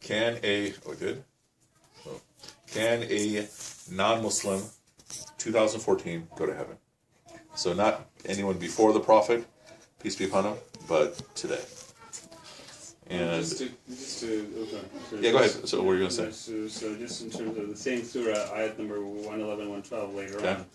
Can a non-Muslim 2014 go to heaven? So not anyone before the Prophet, peace be upon him, but today. And yeah, go ahead. So what are you going to say? So just in terms of the same surah, ayat number 111, 112 later on.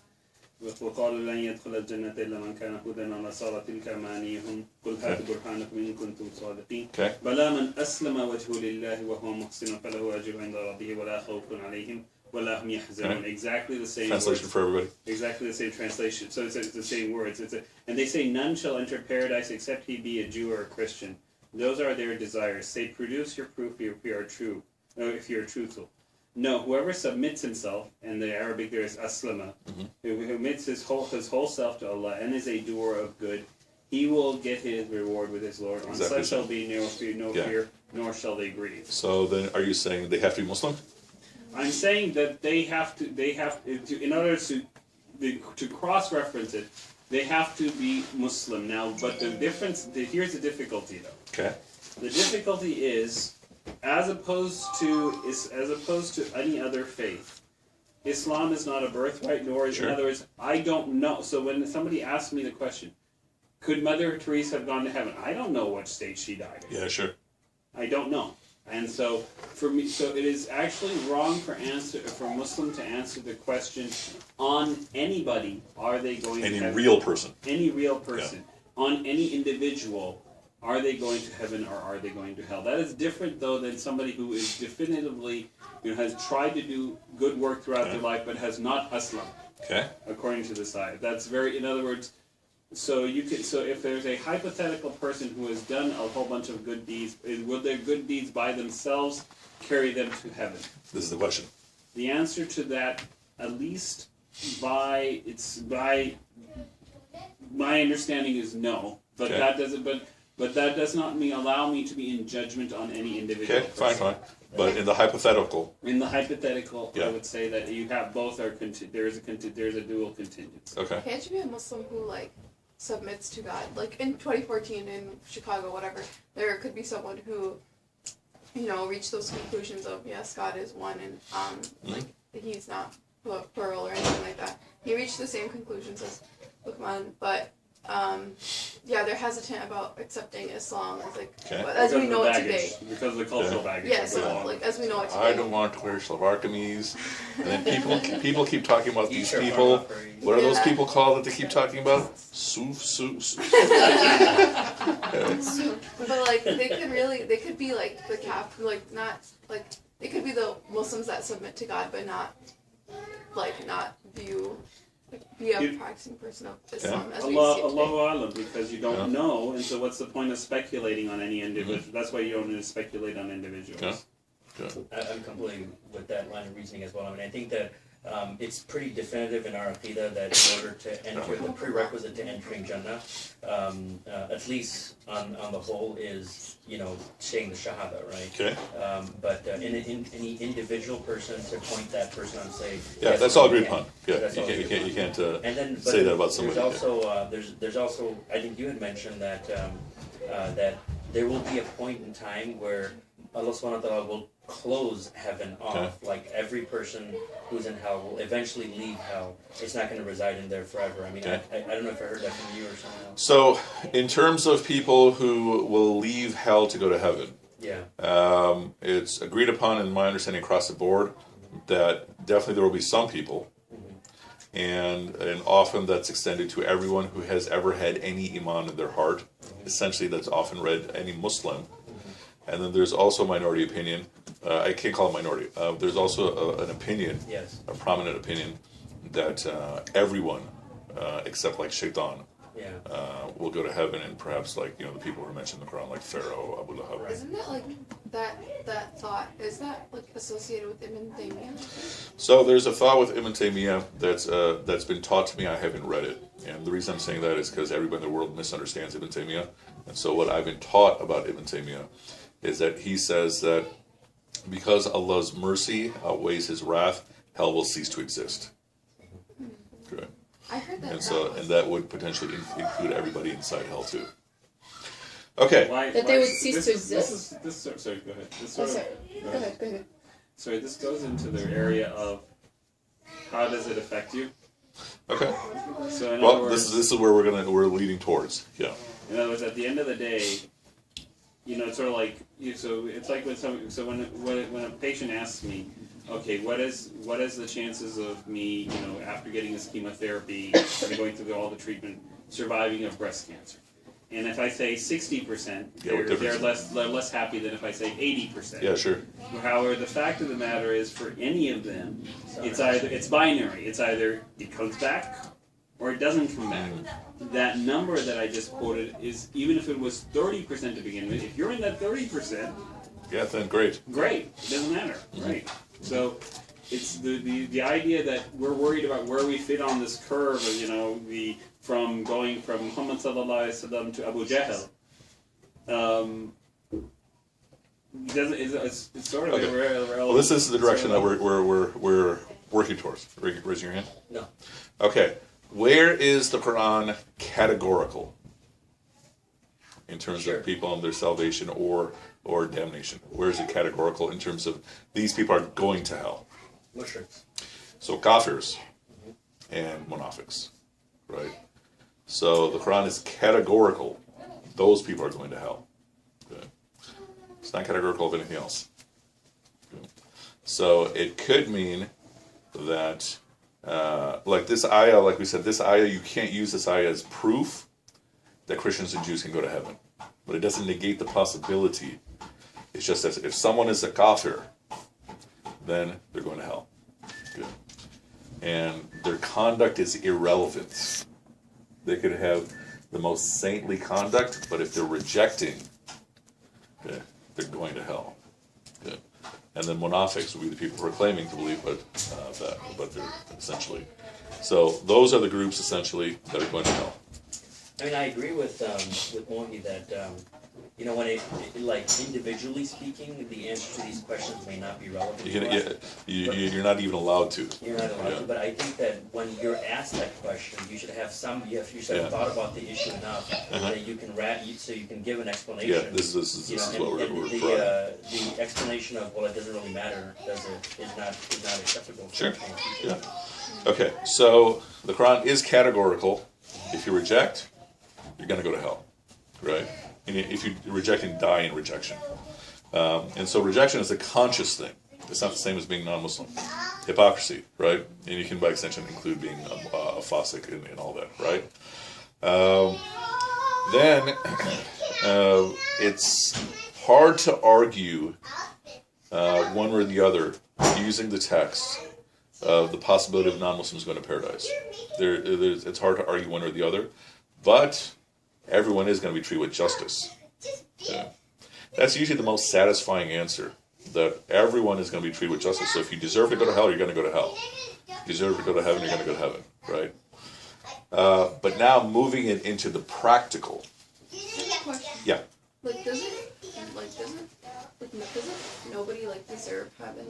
وقالوا لن يدخل الجنة إلا من كان هودا أو نصارى تلك أمانيهم قل هاتوا برهانكم إن كنتم صادقين بلى من أسلم وجهه لله وهو محسن فله أجر عند ربه ولا خوف عليهم ولا هم يحزنون. Exactly the same translation words. For everybody. Exactly the same translation. So it's the same words. And they say none shall enter paradise except he be a Jew or a Christian. Those are their desires. Say, produce your proof if you are true, if you are truthful. No, whoever submits himself, and the Arabic there is aslama, who commits his whole self to Allah and is a doer of good, he will get his reward with his Lord. On such shall be no fear, nor shall they grieve. So then, are you saying they have to be Muslim? I'm saying that they have to, in order to cross-reference it, they have to be Muslim. Now, but the difference, here's the difficulty though. Okay. The difficulty is, as opposed to any other faith, Islam is not a birthright, nor is, in other words, I don't know. So when somebody asks me the question, could Mother Teresa have gone to heaven? I don't know what state she died in. Yeah, sure. I don't know. And so for me, so it is actually wrong for a Muslim to answer the question on anybody. Are they going to heaven? Any real person. Any real person. Yeah. On any individual. Are they going to heaven or are they going to hell? That is different, though, than somebody who is definitively, has tried to do good work throughout their life but has not Aslam. Okay. According to this ayah. That's very, in other words, so if there's a hypothetical person who has done a whole bunch of good deeds, will their good deeds by themselves carry them to heaven? This is the question. The answer to that, at least by my understanding, is no. But that doesn't. But that does not allow me to be in judgment on any individual person. Okay, fine. But in the hypothetical. I would say that you have both are there's a dual contingency. Okay. Can't you be a Muslim who submits to God? Like in 2014 in Chicago, whatever, there could be someone who, reached those conclusions of yes, God is one, and He's not plural or anything like that. He reached the same conclusions as Luqman, but. They're hesitant about accepting Islam as we know it today. Because of the cultural baggage. Yeah, so as we know it today. I don't want to wear shalvarkamis. And then people keep talking about these people. What are those people called that they keep talking about? Suf. But they could be the they could be the Muslims that submit to God, but not be a practicing person of Islam as we see it today. Allahu Alam, because you don't know, and so what's the point of speculating on any individual? That's why you don't need to speculate on individuals. I'm completely with that line of reasoning as well. I mean, I think that it's pretty definitive in our Aqidah that in order to enter, the prerequisite to entering Jannah, at least on the whole, is saying the Shahada, right? Okay. But in any individual person, to point that person and say, yes, that's all agreed upon. Yeah, you can't say that about somebody. There's also I think you had mentioned that that there will be a point in time where Allah subhanahu wa ta'ala will close heaven off. Like every person who's in hell will eventually leave hell. It's not going to reside in there forever. I mean, I don't know if I heard that from you or someone else. So, in terms of people who will leave hell to go to heaven, it's agreed upon in my understanding across the board that definitely there will be some people, and often that's extended to everyone who has ever had any iman in their heart. Essentially, that's often read any Muslim. And then there's also a minority opinion. I can't call it minority. There's also an opinion, a prominent opinion, that everyone except Shaitan will go to heaven, and perhaps the people who are mentioned in the Quran, like Pharaoh, Abu Lahab. Isn't that that thought, is that associated with Ibn Taymiyyah? So there's a thought with Ibn Taymiyyah that's been taught to me. I haven't read it. And the reason I'm saying that is because everybody in the world misunderstands Ibn Taymiyyah. And so what I've been taught about Ibn Taymiyyah is that he says that because Allah's mercy outweighs His wrath, hell will cease to exist. Correct. I heard that. And that would potentially include everybody inside hell too. Okay. That they would cease to exist? Sorry, go ahead. Go ahead. Sorry, this goes into the area of how does it affect you? Okay. So in Well, other words, this is where we're leading towards. Yeah. in other words, at the end of the day, it's sort of like so it's like when a patient asks me, okay, what is the chances of me, after getting this chemotherapy and going through all the treatment, surviving of breast cancer? And if I say 60%, they're less happy than if I say 80%. Yeah, sure. However, the fact of the matter is, for any of them, it's binary. It's either it comes back or it doesn't come back. That number that I just quoted is, even if it was 30% to begin with, if you're in that 30%, yeah, then great. Great, it doesn't matter, right? So it's the idea that we're worried about where we fit on this curve of from going from Muhammad sallallahu alaihi wasallam to Abu Jahl. It's sort of irrelevant. Well, this is the direction that we're working towards. Raising your hand. No. Okay. Where is the Quran categorical in terms of people and their salvation or damnation? Where is it categorical in terms of these people are going to hell? Mushriks. So kafirs and munafiqs, right? So the Quran is categorical. Those people are going to hell. Okay. It's not categorical of anything else. Okay. So it could mean that, like this ayah, like we said, this ayah, you can't use this ayah as proof that Christians and Jews can go to heaven. But it doesn't negate the possibility. It's just that if someone is a kafir, then they're going to hell. Good. And their conduct is irrelevant. They could have the most saintly conduct, but if they're rejecting, okay, they're going to hell. Good. And then munafiqs will be the people who are claiming to believe but they're essentially. So those are the groups essentially that are going to hell. I mean, I agree with Mohi that when it like individually speaking, the answer to these questions may not be relevant. You're not even allowed to. You're not allowed to, but I think that when you're asked that question, you should have thought about the issue enough that you can give an explanation. Yeah, this is what we're the explanation of it doesn't really matter is not acceptable. Sure. Yeah. Okay, so the Quran is categorical. If you reject, you're going to go to hell, right? And if you reject and die in rejection. And so rejection is a conscious thing. It's not the same as being non-Muslim. Hypocrisy, right? And you can, by extension, include being a fasik and all that, right? Then it's hard to argue one or the other using the text of the possibility of non-Muslims going to paradise. It's hard to argue one or the other, but everyone is going to be treated with justice. Yeah. That's usually the most satisfying answer, that everyone is going to be treated with justice. So if you deserve to go to hell, you're going to go to hell. If you deserve to go to heaven, you're going to go to heaven, right? But now moving it into the practical. Question. Yeah. Doesn't nobody deserve heaven?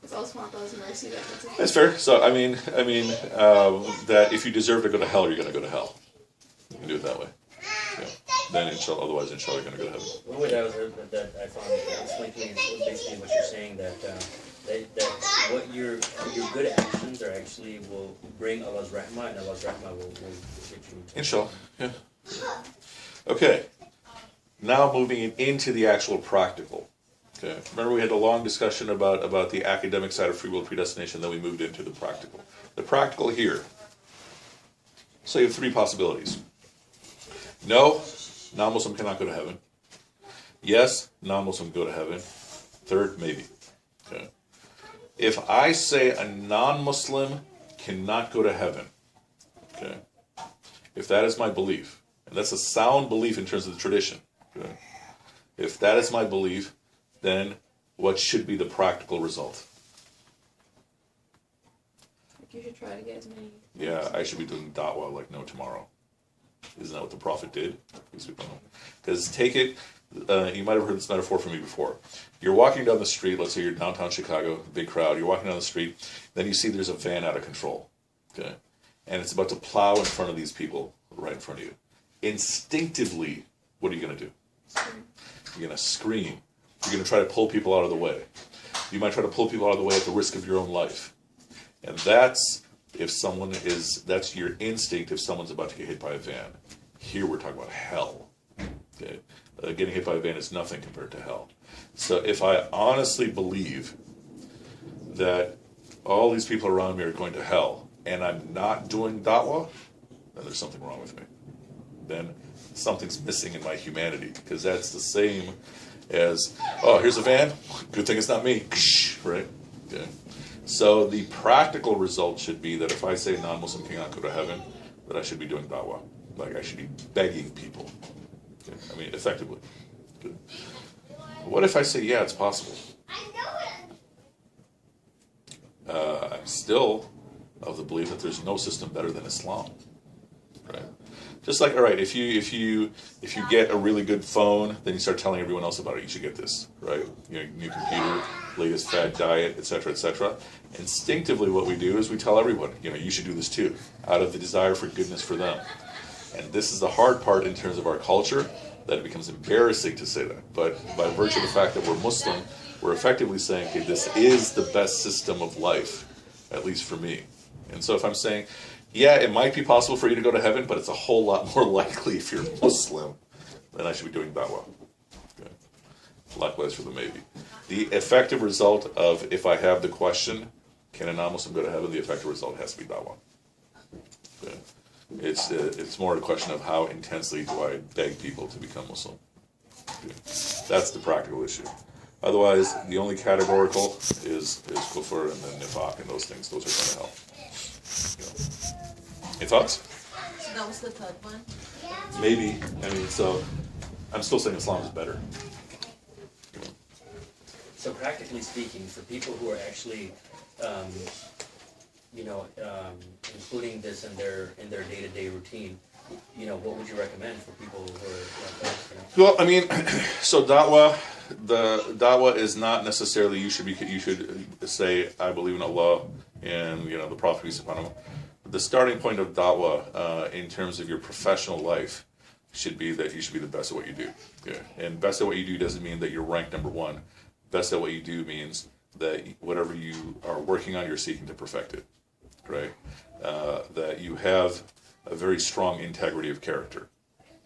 It's all Allah's mercy that That's fair. So I mean, that if you deserve to go to hell, you're going to go to hell. You can do it that way. Yeah. Then inshallah, otherwise inshallah, you're going to go to heaven. One way that I found explained to me is basically what you're saying, that what your good actions are actually will bring Allah's rahmah, and Allah's rahmah will get you. Inshallah. Yeah. Okay. Now moving it into the actual practical. Okay. Remember we had a long discussion about the academic side of free will predestination, then we moved into the practical. The practical here. So you have three possibilities. No, non-Muslim cannot go to heaven. Yes, non-Muslim go to heaven. Third, maybe. Okay. If I say a non-Muslim cannot go to heaven, okay, if that is my belief, and that's a sound belief in terms of the tradition, okay, if that is my belief, then what should be the practical result? You should try to get as many. Yeah, I should be doing da'wah like no tomorrow. Isn't that what the Prophet did? Because take it, you might have heard this metaphor from me before. You're walking down the street, let's say you're downtown Chicago, big crowd, you're walking down the street, then you see there's a van out of control, okay? And it's about to plow in front of these people right in front of you. Instinctively, what are you going to do? You're going to scream. You're going to try to pull people out of the way. You might try to pull people out of the way at the risk of your own life. And that's your instinct if someone's about to get hit by a van. Here we're talking about hell. Okay? Getting hit by a van is nothing compared to hell. So if I honestly believe that all these people around me are going to hell, and I'm not doing da'wah, then there's something wrong with me. Then something's missing in my humanity, because that's the same as, oh, here's a van, good thing it's not me, right? Okay. So the practical result should be that if I say a non-Muslim cannot go to heaven, that I should be doing da'wah. Like I should be begging people. Okay. I mean, effectively. Okay. What if I say, yeah, it's possible? I'm still of the belief that there's no system better than Islam, right? Just like, all right, if you get a really good phone, then you start telling everyone else about it. You should get this, right? You know, new computer, latest fad diet, etc., etc. Instinctively, what we do is we tell everyone, you know, you should do this too, out of the desire for goodness for them. And this is the hard part in terms of our culture, that it becomes embarrassing to say that. But by virtue of the fact that we're Muslim, we're effectively saying, okay, this is the best system of life, at least for me. And so if I'm saying, yeah, it might be possible for you to go to heaven, but it's a whole lot more likely if you're Muslim, then I should be doing da'wah. Okay. Likewise for the maybe. The effective result of, if I have the question, can a non-Muslim go to heaven, the effective result has to be da'wah. Okay. It's more a question of how intensely do I beg people to become Muslim. Okay. That's the practical issue. Otherwise, the only categorical is kufr and then nifaq and those things. Those are going to help. Any thoughts? So that was the third one? Maybe. I mean, so I'm still saying Islam is better. So practically speaking, for people who are actually, including this in their day-to-day routine, what would you recommend for people who are like that? Well, I mean, so the da'wah is not necessarily you should say I believe in Allah and the Prophet peace upon him. The starting point of da'wah in terms of your professional life should be that you should be the best at what you do. Yeah. And best at what you do doesn't mean that you're ranked number one. Best at what you do means that whatever you are working on, you're seeking to perfect it, right? That you have a very strong integrity of character,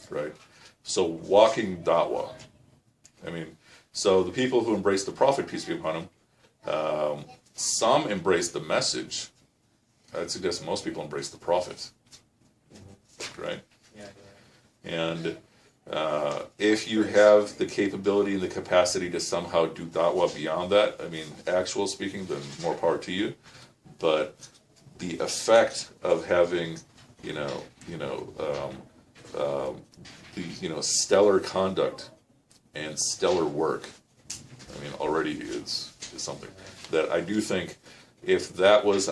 right? So walking da'wah, so the people who embrace the Prophet, peace be upon him, some embrace the message. I'd suggest most people embrace the Prophet, right? And if you have the capability and the capacity to somehow do da'wah beyond that, actual speaking, then more power to you. But the effect of having, stellar conduct and stellar work, already is something that I do think, if that was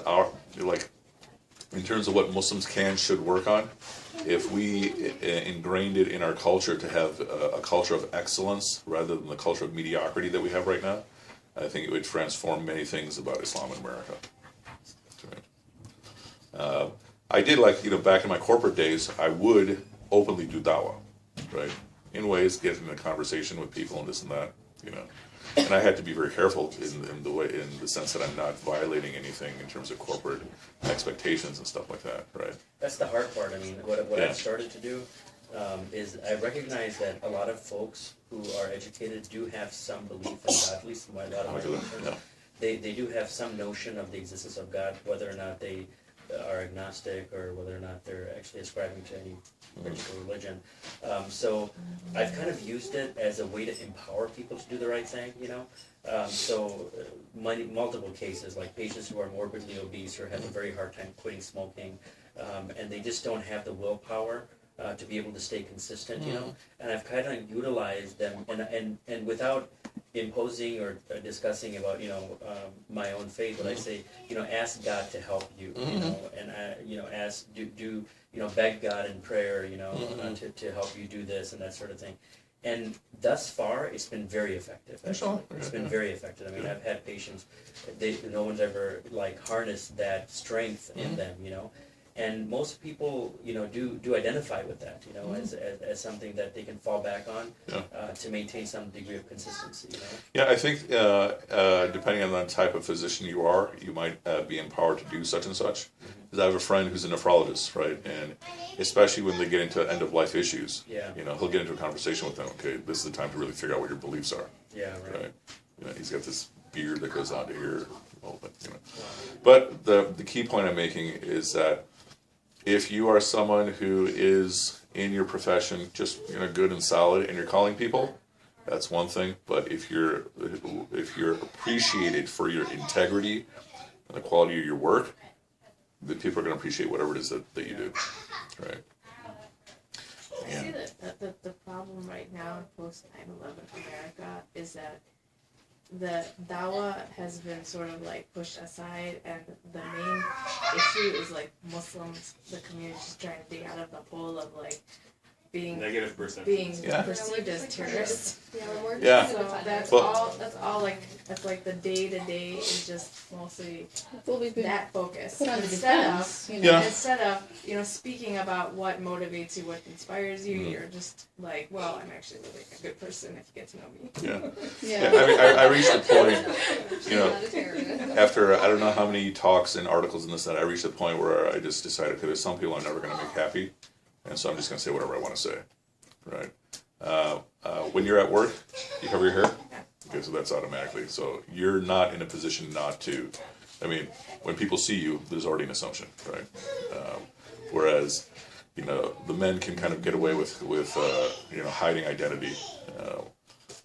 in terms of what Muslims should work on, if we ingrained it in our culture to have a culture of excellence rather than the culture of mediocrity that we have right now, I think it would transform many things about Islam in America. I did back in my corporate days, I would openly do da'wah, right? In ways, get in a conversation with people and this and that, And I had to be very careful in the sense that I'm not violating anything in terms of corporate expectations and stuff like that, right? That's the hard part. What I've started to do is I recognize that a lot of folks who are educated do have some belief in God, at least a lot of my friends. They do have some notion of the existence of God, whether or not they are agnostic or whether or not they're actually ascribing to any particular religion. So I've kind of used it as a way to empower people to do the right thing, multiple cases, like patients who are morbidly obese or have a very hard time quitting smoking, and they just don't have the willpower to be able to stay consistent, and I've kind of utilized them, and without imposing or discussing about my own faith, but I say ask God to help you, and ask do beg God in prayer, to help you do this and that sort of thing. And thus far, it's been very effective. It's been very effective. I've had patients, no one's ever harnessed that strength in them, And most people, do identify with that, as something that they can fall back on to maintain some degree of consistency. Yeah, I think depending on the type of physician you are, you might be empowered to do such and such. Because I have a friend who's a nephrologist, right? And especially when they get into end of life issues, he'll get into a conversation with them. Okay, this is the time to really figure out what your beliefs are. Yeah, right. He's got this beard that goes on to here. But the key point I'm making is that if you are someone who is in your profession just good and solid, and you're calling people, that's one thing. But if you're appreciated for your integrity and the quality of your work, the people are going to appreciate whatever it is that you do, right? I see that the problem right now in post 9/11 America is that the dawah has been sort of like pushed aside, and the main issue is like Muslims, the community just trying to dig out of the hole of like being negative perception, being perceived as terrorists. Yeah. So that's all like that's like the day to day is just mostly that focus. Instead of speaking about what motivates you, what inspires you, you're just like, well, I'm actually really a good person if you get to know me. Yeah. I mean, I reached the point, after I don't know how many talks and articles in this, that I reached the point where I just decided, okay, there's some people I'm never going to make happy. And so I'm just going to say whatever I want to say, right? When you're at work, you cover your hair? Okay, so that's automatically. So you're not in a position not to. I mean, when people see you, there's already an assumption, right? Whereas, the men can kind of get away with hiding identity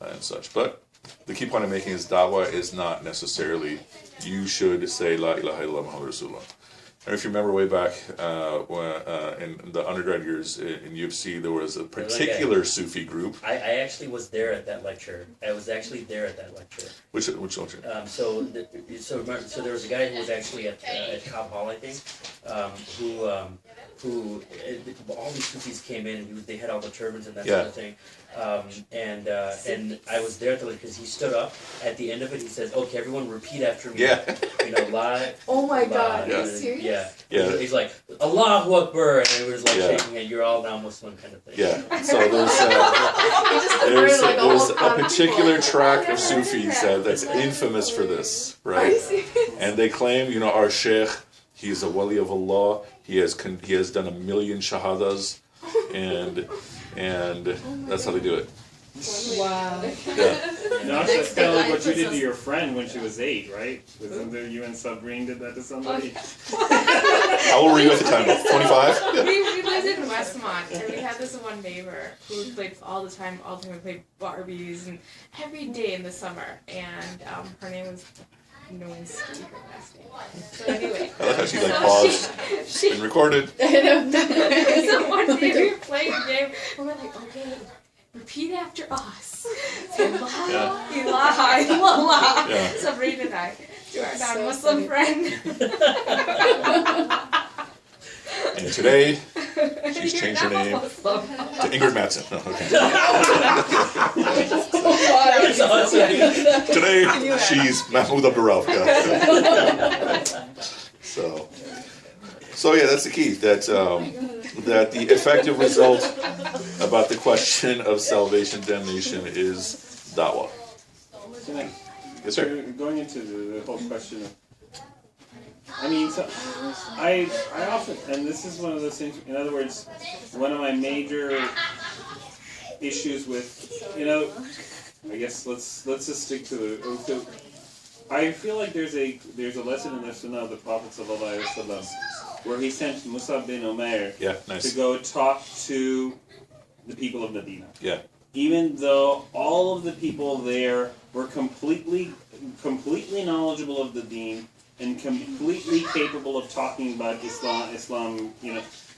and such. But the key point I'm making is dawah is not necessarily you should say La ilaha illallah Muhammad Rasulullah. And if you remember way back in the undergrad years in U of C, there was a particular Sufi group. I actually was there at that lecture. I was actually there at that lecture. Which lecture? So there was a guy who was actually at Cobb Hall, I think, who all these Sufis came in, and they had all the turbans and that sort of thing. And I was there because he stood up at the end of it. He says, "Okay, everyone, repeat after me." Yeah. Live. Oh my God! Are you serious? Yeah. He's like, "Allahu Akbar," and it was like shaking, and you're all now Muslim kind of thing. Yeah. So there's a particular track of Sufis that's infamous for this, right? Are you serious? And they claim, our sheikh, he is a wali of Allah. He has done 1 million shahadas, and that's how they do it. Wow. Yeah. That's kind of like what you did to your friend when she was 8, right? Wasn't there you and Sabrine did that to somebody? How old were you at the time? 25? We lived in Westmont, and we had this one neighbor who played all the time. We played Barbies and every day in the summer. And her name was Nowinski, her last name. So anyway, I like how she paused and recorded. So one day we were playing a game, and we're like, okay, repeat after us. La ilaha illallah. Sabrina and I, to our non-Muslim friend. And today, she's changed her name to Ingrid Mattson. No, okay. Today, she's Mahmoud Abdurrahman. So yeah, that's the key. That the effective result about the question of salvation, damnation is dawah. Yes, sir. Going into the whole question of, I often, and this is one of those things. In other words, one of my major issues with, I guess let's just stick to the. I feel like there's a lesson in the Sunnah of the Prophet sallallahu alaihi wasallam, where he sent Musab bin Omer to go talk to the people of Medina. Yeah. Even though all of the people there were completely knowledgeable of the Deen and completely capable of talking about Islam,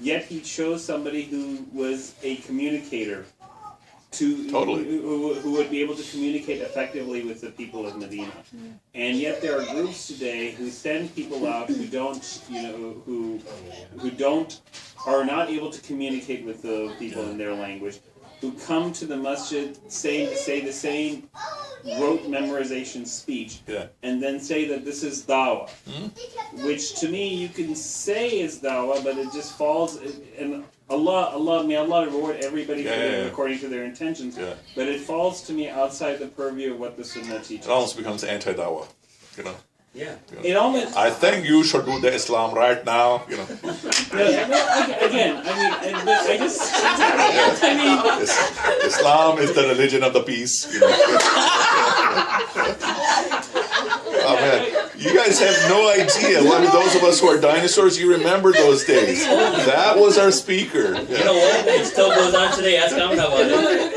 yet he chose somebody who was a communicator, who would be able to communicate effectively with the people of Medina. And yet there are groups today who send people out who are not able to communicate with the people in their language, who come to the masjid say the same rote memorization speech, and then say that this is dawah, which to me you can say is dawah, but it just falls. And may Allah reward everybody for it according to their intentions. But it falls to me outside the purview of what the Sunnah teaches. It almost becomes anti-dawah, Yeah. It almost. I think you should do the Islam right now, Again, I just. I mean, Islam is the religion of the peace. Oh man, you guys have no idea. Those of us who are dinosaurs, you remember those days. That was our speaker. You know what? It still goes on today. Ask Ahmed about it.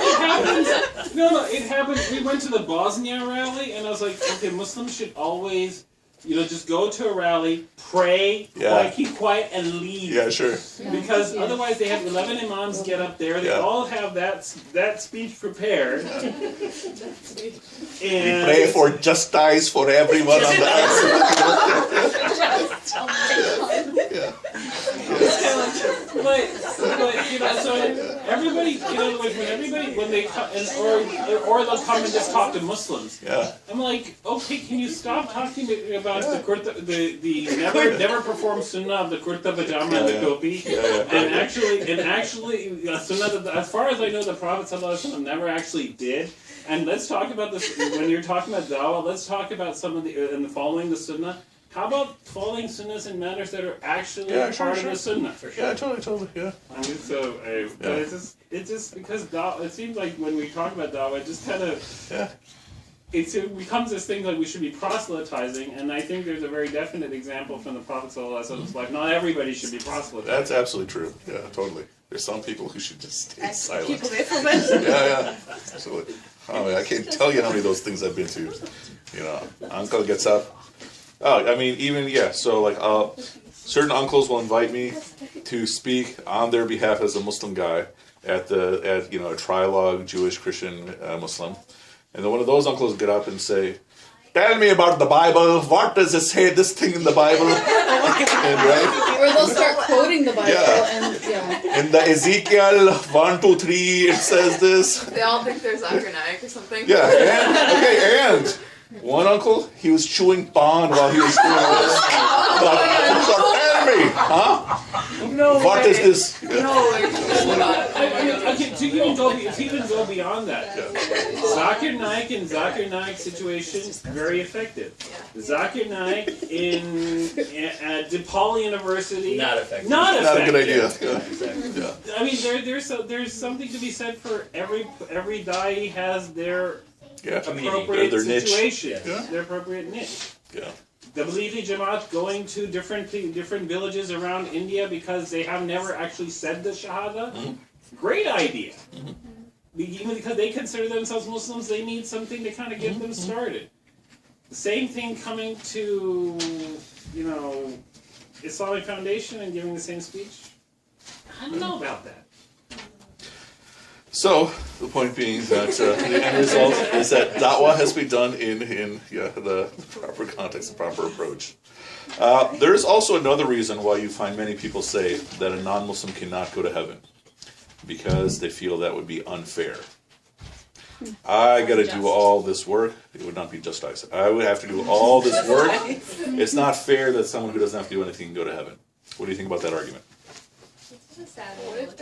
It happened. We went to the Bosnia rally, and I was like, okay, Muslims should always, just go to a rally, pray, keep quiet, and leave. Yeah, sure. Because otherwise they have 11 imams get up there. They all have that speech prepared. We pray for justice for everyone on the earth. But so everybody, when they come, or they'll come and just talk to Muslims. Yeah. I'm like, okay, can you stop talking about the never perform sunnah of the kurta pajama and the topi? And actually, sunnah that, as far as I know, the Prophet ﷺ never actually did. And let's talk about this. When you're talking about dawah, let's talk about some of the and following the sunnah. How about following sunnahs in matters that are actually part of the sunnah? Yeah, totally, yeah. I mean, but it's just because dawah, it seems like when we talk about dawah, it just kind of it becomes this thing like we should be proselytizing, and I think there's a very definite example from the Prophet ﷺ's life. Not everybody should be proselytizing. That's absolutely true. Yeah, totally. There's some people who should just stay silent. Keep away from it. Yeah, absolutely. Oh, I can't tell you how many of those things I've been to. Uncle gets up. Oh, I mean, so like certain uncles will invite me to speak on their behalf as a Muslim guy at a trilogue Jewish Christian Muslim, and then one of those uncles get up and say, "Tell me about the Bible. What does it say? This thing in the Bible?" Or they'll start quoting the Bible in the Ezekiel 1, 2, 3, it says this. They all think there's Zakir Naik or something. Yeah, and one uncle, he was chewing pan while he was doing this. So tell me, what is this? To even go beyond that, Zakir Naik in Zakir Naik situation, very effective. Zakir Naik at DePaul University, not effective. Not a good idea. I mean, there's something to be said for every da'i has their appropriate their situation, niche. their appropriate niche. Yeah. The Tablighi Jamaat going to different villages around India because they have never actually said the Shahada. Great idea. Even because they consider themselves Muslims, they need something to kind of get them started. The same thing coming to, Islamic Foundation and giving the same speech. I don't know about that. So, the point being that the end result is that da'wah has to be done in the proper context, the proper approach. There is also another reason why you find many people say that a non-Muslim cannot go to heaven, because they feel that would be unfair. I got to do all this work. It would not be justice. I would have to do all this work. It's not fair that someone who doesn't have to do anything can go to heaven. What do you think about that argument? What if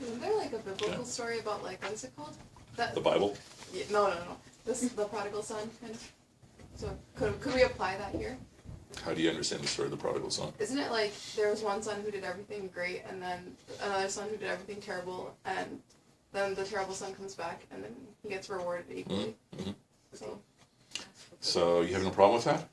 isn't there like a biblical story about what is it called? The Bible? Yeah, no. This is the prodigal son kind of. So could we apply that here? How do you understand the story of the prodigal son? Isn't it like there was one son who did everything great, and then another son who did everything terrible, and then the terrible son comes back, and then he gets rewarded equally. So you have no problem with that?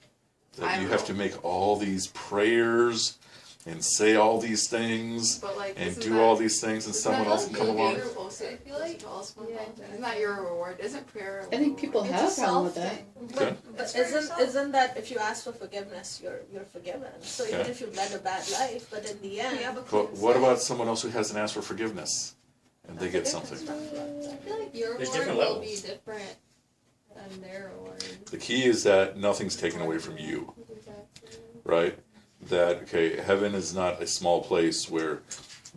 That you have to make all these prayers and say all these things and do all these things, and someone else can come along? I feel like isn't that your reward? Isn't prayer? I think people have a problem with that. But isn't that if you ask for forgiveness, you're forgiven? So even if you've led a bad life, but in the end, But what about someone else who hasn't asked for forgiveness and they get something? I feel like your There's reward different will levels. be different than their reward. The key is that nothing's taken away from you, right? That, heaven is not a small place where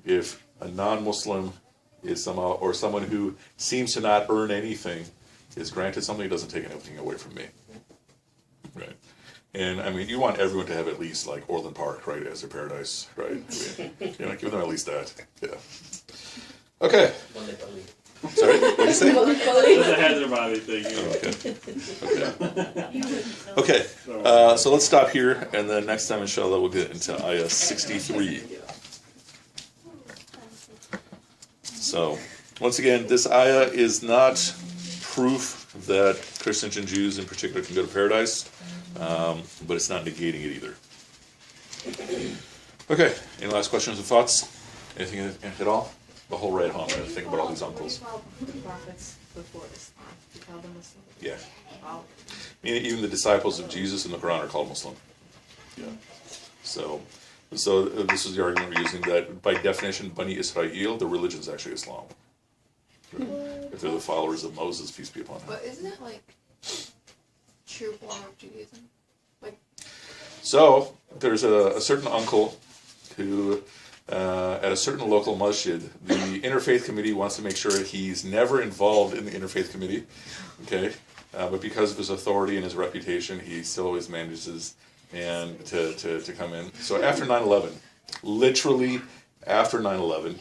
if a non-Muslim is somehow, or someone who seems to not earn anything is granted something, doesn't take anything away from me. Right. And I mean, you want everyone to have at least like Orland Park, right, as their paradise, right? I mean, you know, give them at least that. Yeah. Okay. Sorry, what did you say? It's a Hazard Bobby thing. Okay. So let's stop here, and then next time, inshallah, we'll get into ayah 63. So, once again, this ayah is not proof that Christians and Jews in particular can go to paradise, but it's not negating it either. Okay, any last questions or thoughts? Anything at all? The whole ride home, I think about all these uncles. The prophets before Islam, you call them Muslim. Yeah. Wow. Even the disciples of Jesus in the Quran are called Muslim. Yeah. So this is the argument we're using, that by definition, Bani Israel, the religion is actually Islam. If they're the followers of Moses, peace be upon him. But isn't it like true form of Judaism? Like. So there's a certain uncle who, at a certain local masjid, the interfaith committee wants to make sure he's never involved in the interfaith committee. Okay. But because of his authority and his reputation, he still always manages to come in. So after 9/11, literally after 9/11,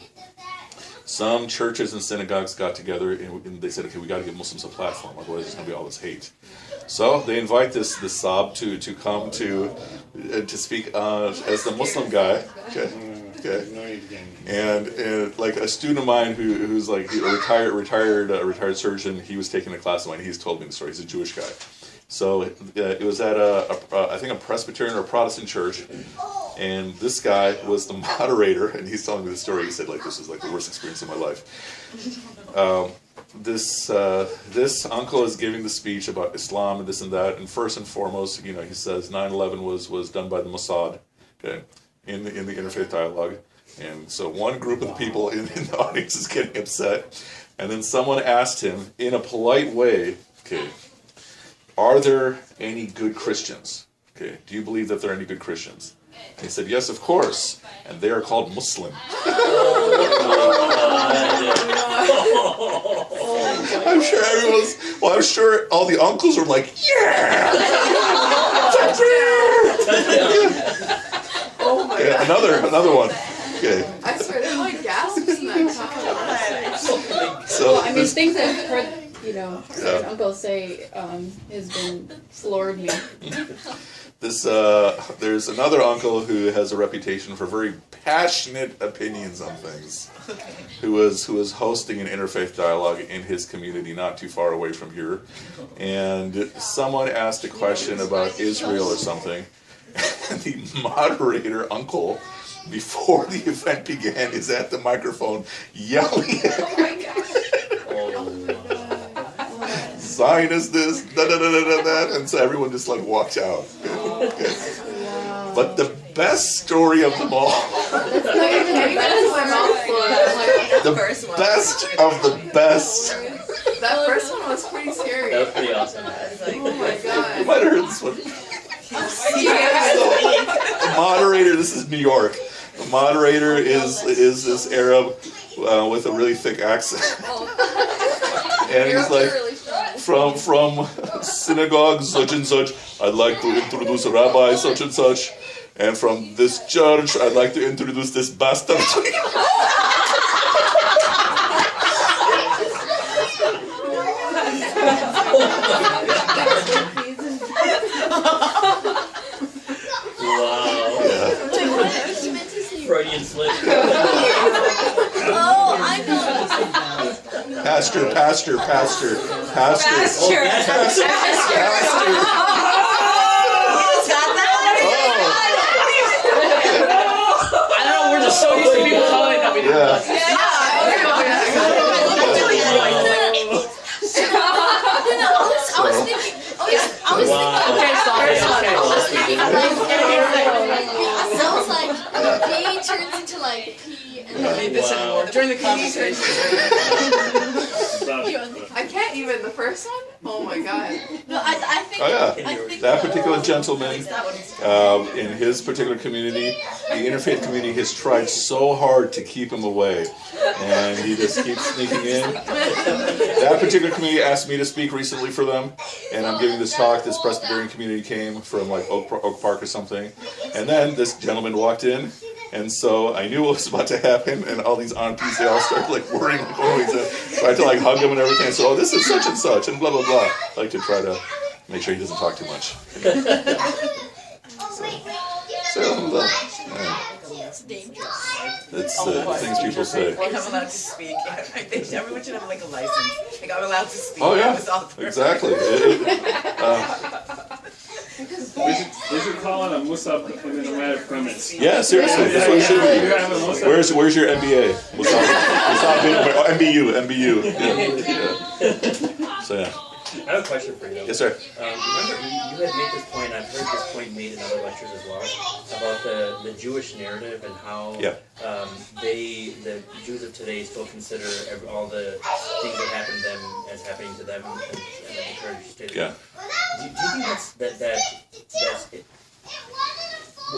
some churches and synagogues got together and they said, okay, we got to give Muslims a platform, otherwise there's going to be all this hate. So they invite this Saab to come to speak as the Muslim guy. Okay. And like a student of mine who's like a retired surgeon, he was taking a class of mine. He's told me the story. He's a Jewish guy. So it was at I think a Presbyterian or a Protestant church, and this guy was the moderator, and he's telling me the story. He said, like, this is like the worst experience of my life. This uncle is giving the speech about Islam and this and that, and first and foremost, you know, he says 9/11 was done by the Mossad, okay, in the interfaith dialogue, and so one group of the people in the audience is getting upset, and then someone asked him in a polite way, okay, are there any good Christians? Okay, do you believe that there are any good Christians? And he said, yes, of course, and they are called Muslim. I'm sure all the uncles are like, yeah! Oh my God. Another one. Okay. I swear, there were like gasps in that comment. So, Well, I mean, things I've heard, you know, certain uncles say has been floored me. There's another uncle who has a reputation for very passionate opinions on things, who was hosting an interfaith dialogue in his community not too far away from here, and someone asked a question about Israel or something, and the moderator uncle, before the event began, is at the microphone yelling Zionist this, that, and so everyone just like walked out. Okay. Wow. But the best story of them all, That's not even the best. the best of the best. That first one was pretty scary. That was pretty awesome. Oh my You god. might have heard this one. So, the moderator, this is New York. The moderator is this Arab with a really thick accent. And he's like, from synagogue such and such, I'd like to introduce a rabbi such and such. And from this church, I'd like to introduce this bastard to you. Wow. Yeah. Freudian slip. Oh, I know. Pastor. I don't know, we're just so used to people telling that we didn't. I was thinking. Wow. I was like, being it turns into like P and We don't need this anymore. During the conversation. I can't even the first one. Oh my god. No, I think. Oh yeah, I think that particular gentleman in his particular community, the interfaith community has tried so hard to keep him away, and he just keeps sneaking in. That particular community asked me to speak recently for them, and I'm giving this talk. This Presbyterian community came from like Oak Park or something, and then this gentleman walked in. And so I knew what was about to happen, and all these aunties, they all started like worrying, like, oh, he's tried to like hug him and everything. So, oh, this is such and such, and blah, blah, blah. I like to try to make sure he doesn't talk too much. it's dangerous. It's things people say. I'm allowed to speak. Everyone should have like a license. Like I'm allowed to speak. Oh, yeah, exactly. We should call it a Mozaffar nomadic premise. Yeah, seriously, that's what it should be. Where's your MBA? MBU. Yeah. So yeah. I have a question for you. Yes, sir. Remember, you had made this point, I've heard this point made in other lectures as well, about the Jewish narrative and how the Jews of today still consider all the things that happen to them as happening to them and the church state. Yeah. Do you think that's it?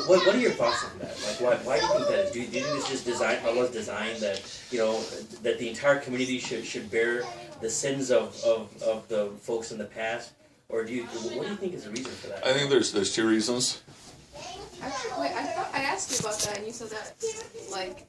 What are your thoughts on that? Like, why do you think that is? Do you think it's just Allah's design that, that the entire community should bear the sins of the folks in the past? Or what do you think is the reason for that? I think there's two reasons. Actually, wait, I thought I asked you about that, and you said that like